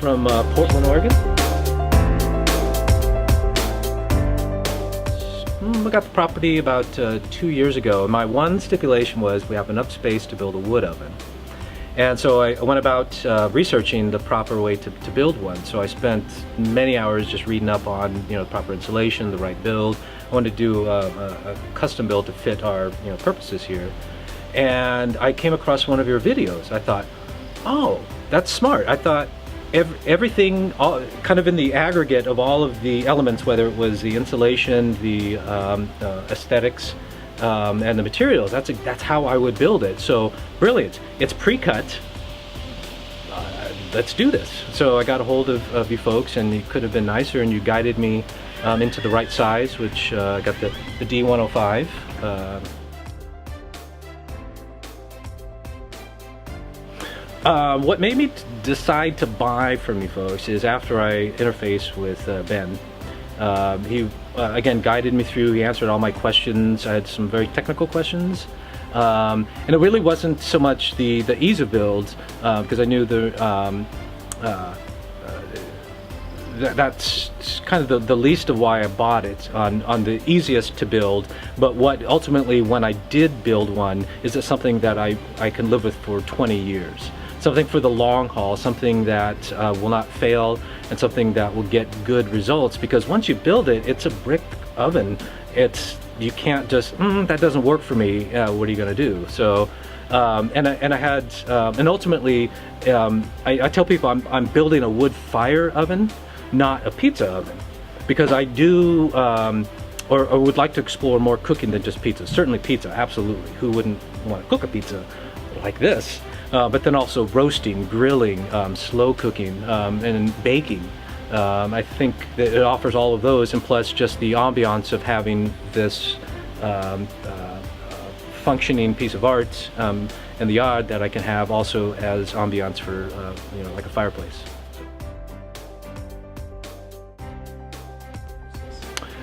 from Portland, Oregon. We got the property about 2 years ago. My one stipulation was we have enough space to build a wood oven. And so I went about researching the proper way to build one. So I spent many hours just reading up on the proper insulation, the right build. I wanted to do a custom build to fit our purposes here. And I came across one of your videos. I thought, oh, that's smart. I thought everything, kind of in the aggregate of all of the elements, whether it was the insulation, the aesthetics, and the materials, that's how I would build it. So brilliant. It's pre-cut. Let's do this. So I got a hold of you folks, and you could have been nicer, and you guided me into the right size, which I got the D105. What made me decide to buy from you folks is after I interfaced with Ben. He again guided me through. He answered all my questions. I had some very technical questions, and it really wasn't so much the ease of build, because I knew that's kind of the least of why I bought it on the easiest to build. But what ultimately, when I did build one, is it something that I can live with for 20 years. Something for the long haul, something that will not fail, and something that will get good results. Because once you build it, it's a brick oven. You can't just that doesn't work for me. What are you going to do? So, and ultimately, I tell people I'm building a wood fire oven, not a pizza oven, because I do or would like to explore more cooking than just pizza. Certainly pizza, absolutely. Who wouldn't want to cook a pizza like this? But then also roasting, grilling, slow cooking, and baking. I think that it offers all of those, and plus just the ambiance of having this functioning piece of art in the yard that I can have also as ambiance for like a fireplace.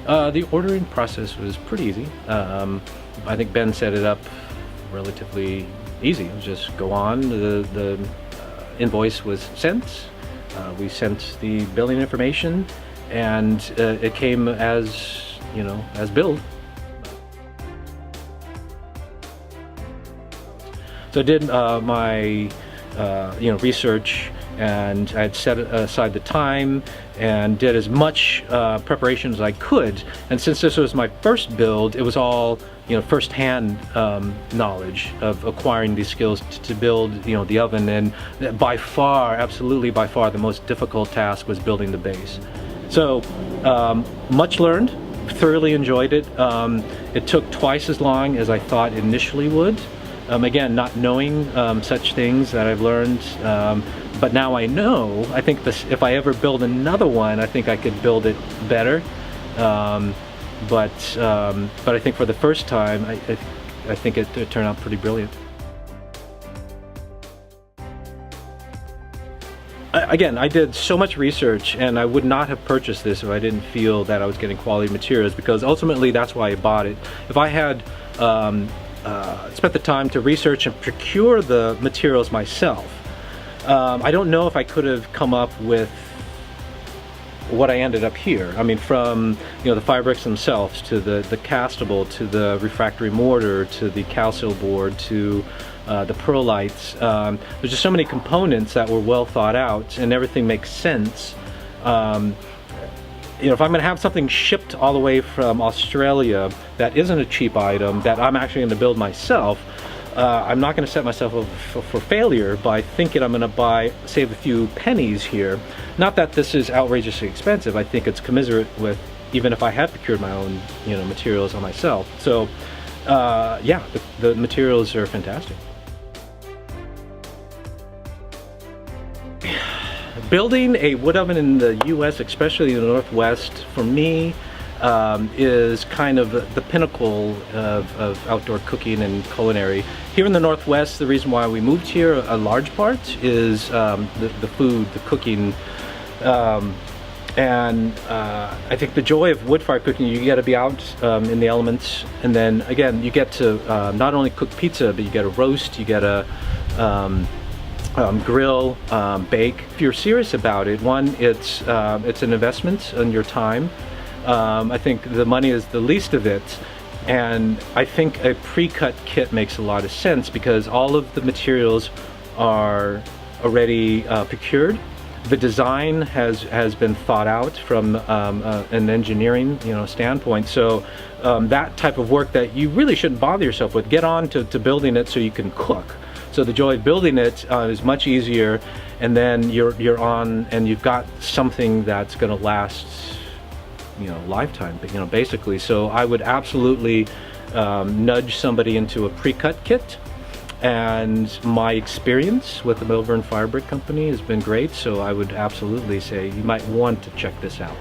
The ordering process was pretty easy. I think Ben set it up relatively easy. It was just go on. The invoice was sent. We sent the billing information, and it came as as billed. So I did my research, and I had set aside the time and did as much preparation as I could. And since this was my first build, it was all first-hand knowledge of acquiring these skills to build the oven. And by far, absolutely by far, the most difficult task was building the base. So much learned, thoroughly enjoyed it. It took twice as long as I thought initially would. Again, not knowing such things that I've learned, but now I know. I think if I ever build another one, I think I could build it better. But I think for the first time, I think it turned out pretty brilliant. Again, I did so much research, and I would not have purchased this if I didn't feel that I was getting quality materials, because ultimately that's why I bought it. If I had spent the time to research and procure the materials myself, I don't know if I could have come up with what I ended up here. I mean, from the fire bricks themselves, to the castable, to the refractory mortar, to the calcil board, to the perlites. There's just so many components that were well thought out, and everything makes sense. If I'm going to have something shipped all the way from Australia that isn't a cheap item that I'm actually going to build myself, I'm not going to set myself up for failure by thinking I'm going to save a few pennies here. Not that this is outrageously expensive. I think it's commensurate with even if I had procured my own materials on myself. So yeah, the materials are fantastic. Building a wood oven in the US, especially in the Northwest, for me is kind of the pinnacle of outdoor cooking and culinary. Here in the Northwest, the reason why we moved here, a large part, is the food, the cooking. And I think the joy of wood fire cooking, you get to be out in the elements, and then again you get to not only cook pizza, but you get to roast, you get to grill, bake. If you're serious about it, one, it's an investment in your time. I think the money is the least of it, and I think a pre-cut kit makes a lot of sense because all of the materials are already procured. The design has been thought out from an engineering standpoint. So that type of work that you really shouldn't bother yourself with. Get on to building it so you can cook. So the joy of building it is much easier, and then you're on and you've got something that's going to last lifetime, basically. So I would absolutely nudge somebody into a pre-cut kit. And my experience with the Melbourne Fire Brick Company has been great, so I would absolutely say you might want to check this out.